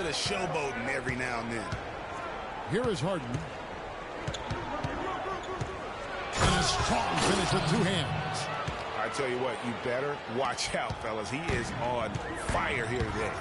of showboating every now and then. Here is Harden. And a strong finish with two hands. I tell you what, you better watch out, fellas. He is on fire here today.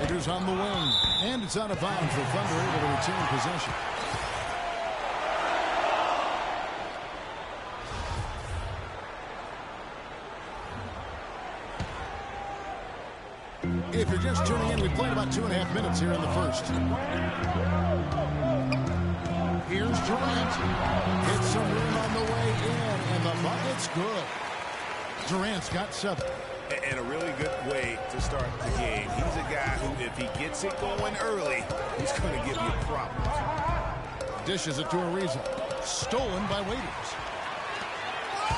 Raiders on the wing. And it's out of bounds. The Thunder able to retain possession. If you're just tuning in, we played about 2.5 minutes here in the first. Here's Durant. Gets some room on the way in, and the bucket's good. Durant's got 7. And a really good way to start the game. He's a guy who, if he gets it going early, he's going to give you problems. Dishes it to Ariza. Stolen by Waiters.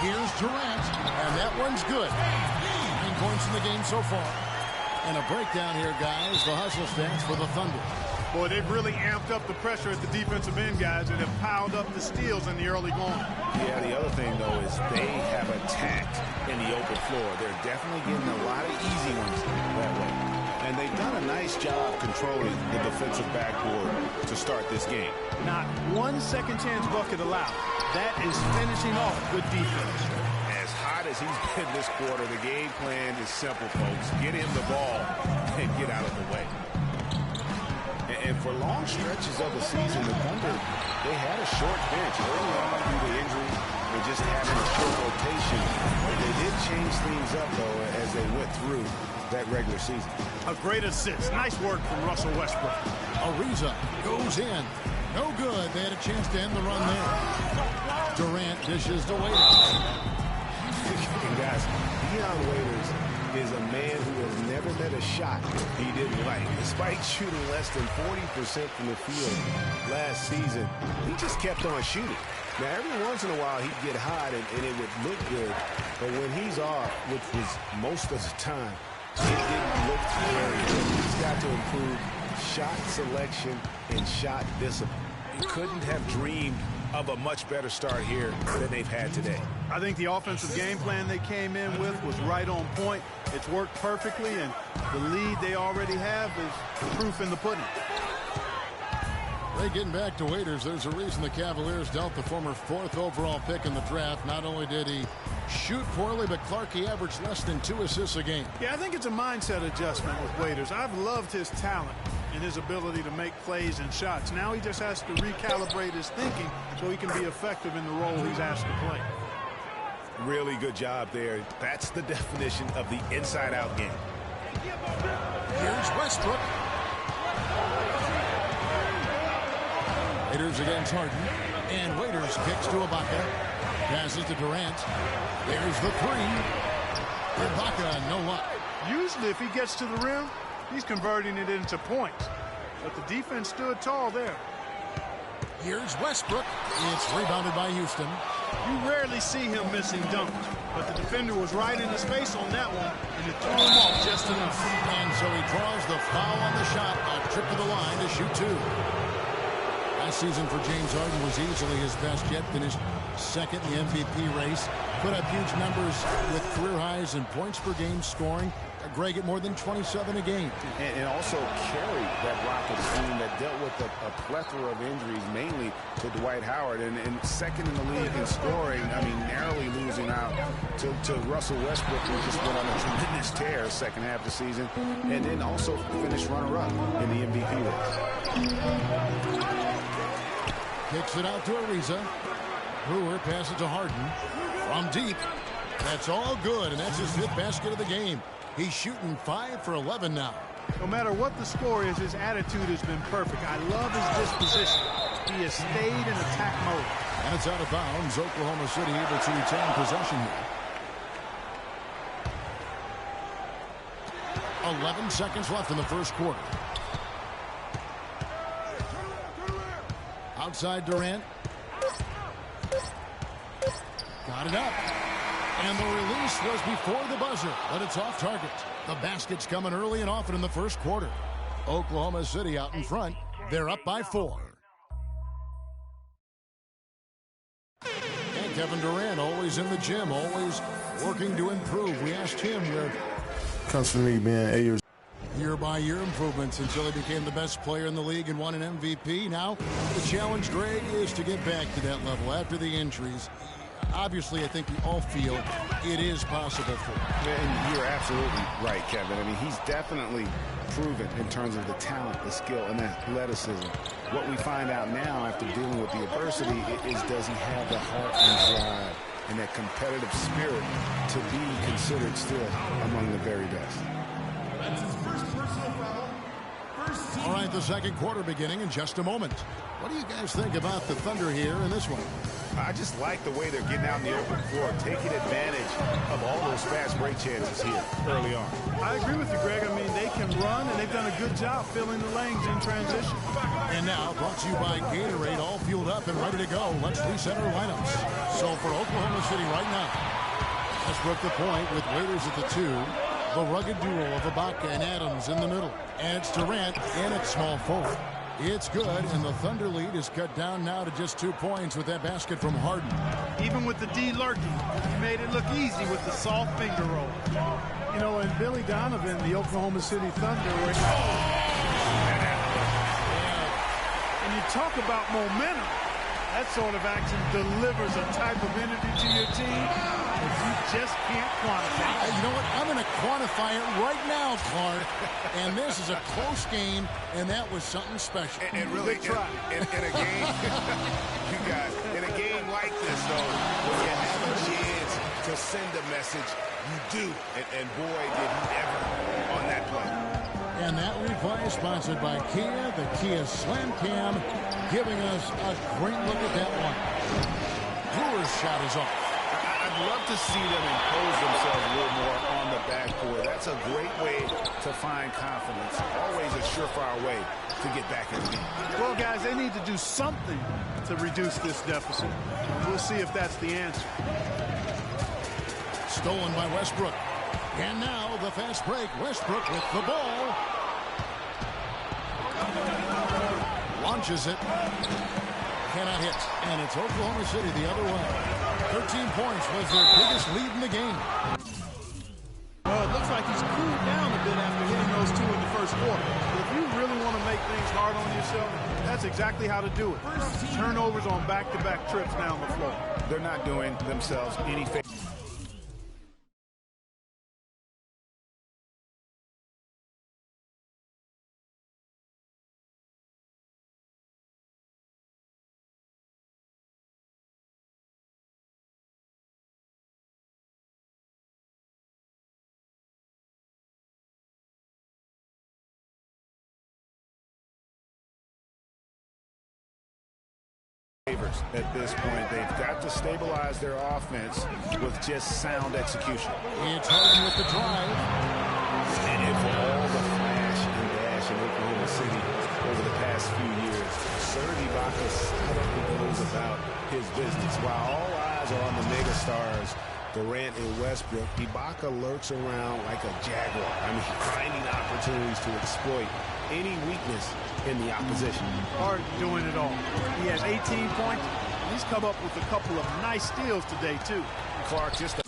Here's Durant, and that one's good. 9 points in the game so far. And a breakdown here, guys. The hustle stance for the Thunder. Boy, they've really amped up the pressure at the defensive end, guys, and have piled up the steals in the early going. Yeah, the other thing, though, is they have attacked in the open floor. They're definitely getting a lot of easy ones that way. And they've done a nice job controlling the defensive backboard to start this game. Not one second chance bucket allowed. That is finishing off good defense. As hot as he's been this quarter, the game plan is simple, folks. Get him the ball and get out of the way. And for long stretches of the season, the Thunder, they had a short bench early on due to injury and just having a short rotation. But they did change things up, though, as they went through that regular season. A great assist. Nice work from Russell Westbrook. Ariza goes in. No good. They had a chance to end the run there. Durant dishes to Waiters. And guys, Dion Waiters is a man who has never met a shot he didn't like. Despite shooting less than 40% from the field last season, he just kept on shooting. Now, every once in a while, he'd get hot and it would look good. But when he's off, which was most of the time, it didn't look very good. He's got to improve shot selection and shot discipline. He couldn't have dreamed of a much better start here than they've had today. I think the offensive game plan they came in with was right on point. It's worked perfectly, and the lead they already have is proof in the pudding. Ray, getting back to Waiters, there's a reason the Cavaliers dealt the former 4th overall pick in the draft. Not only did he shoot poorly, but Clark, he averaged less than 2 assists a game. Yeah, I think it's a mindset adjustment with Waiters. I've loved his talent and his ability to make plays and shots. Now he just has to recalibrate his thinking so he can be effective in the role he's asked to play. Really good job there. That's the definition of the inside-out game. Here's Westbrook. Waiters against Harden. And Waiters kicks to Ibaka. Passes to Durant. There's the 3. Ibaka, no luck. Usually if he gets to the rim, he's converting it into points. But the defense stood tall there. Here's Westbrook. It's rebounded by Houston. You rarely see him missing dunks, but the defender was right in his face on that one, and it threw him off just enough. And so he draws the foul on the shot. A trip to the line to shoot 2. Last season for James Harden was easily his best yet. Finished 2nd in the MVP race. Put up huge numbers with career highs in points per game scoring. Greg at more than 27 a game. And also carried that Rockets team that dealt with a plethora of injuries, mainly to Dwight Howard. And 2nd in the league in scoring, I mean, narrowly losing out to Russell Westbrook, who just went on a tremendous tear second half of the season. And then also finished runner-up in the MVP race. Kicks it out to Ariza. Brewer passes to Harden. From deep. That's all good, and that's his 5th basket of the game. He's shooting 5 for 11 now. No matter what the score is, his attitude has been perfect. I love his disposition. He has stayed in attack mode. And it's out of bounds. Oklahoma City able to retain possession here. 11 seconds left in the first quarter. Outside Durant. Got it up. And the release was before the buzzer, but it's off target. The basket's coming early and often in the first quarter. Oklahoma City out in front. They're up by 4. And Kevin Durant always in the gym, always working to improve. We asked him where comes from me being 8 years. Your year-by-year improvements until he became the best player in the league and won an MVP. Now the challenge, Greg, is to get back to that level after the injuries. Obviously, I think we all feel it is possible for him. And you're absolutely right, Kevin. I mean, he's definitely proven in terms of the talent, the skill, and the athleticism. What we find out now after dealing with the adversity is, does he have the heart and drive and that competitive spirit to be considered still among the very best? That's his first personal foul. All right, the second quarter beginning in just a moment. What do you guys think about the Thunder here in this one? I just like the way they're getting out in the open floor, taking advantage of all those fast break chances here early on. I agree with you, Greg. I mean, they can run, and they've done a good job filling the lanes in transition. And now, brought to you by Gatorade, all fueled up and ready to go. Let's reset our lineups. So for Oklahoma City right now, Westbrook the point with Waiters at the 2. The rugged duo of Ibaka and Adams in the middle. And it's Durant in at small forward. It's good, and the Thunder lead is cut down now to just 2 points with that basket from Harden. Even with the D lurking, he made it look easy with the soft finger roll. You know, and Billy Donovan, the Oklahoma City Thunder, and you talk about momentum, that sort of action delivers a type of energy to your team that you just can't quantify. You know what? I'm going to quantify it right now, Clark. And this is a close game, and that was something special. And really, in a game, you guys, in a game like this, though, when you have a chance to send a message, you do. And boy, did he ever on that play. And that replay is sponsored by Kia, the Kia Slam Cam, giving us a great look at that one. Brewer's shot is off. I'd love to see them impose themselves a little more on the backboard. That's a great way to find confidence. Always a surefire way to get back in the game. Well, guys, they need to do something to reduce this deficit. We'll see if that's the answer. Stolen by Westbrook. And now the fast break. Westbrook with the ball. Launches it. Cannot hit. And it's Oklahoma City the other way. 13 points was their biggest lead in the game. Well, it looks like he's cooled down a bit after hitting those 2 in the first quarter. But if you really want to make things hard on yourself, that's exactly how to do it. Turnovers on back-to-back trips down the floor. They're not doing themselves any favor. At this point, they've got to stabilize their offense with just sound execution. It's Harden with the drive. And for all the flash and dash in Oklahoma City over the past few years, Serge Ibaka silently goes about his business. While all eyes are on the megastars, Durant and Westbrook, Ibaka lurks around like a jaguar. I mean, finding opportunities to exploit any weakness in the opposition. Harden doing it all. He has 18 points. He's come up with a couple of nice steals today, too. Clark, just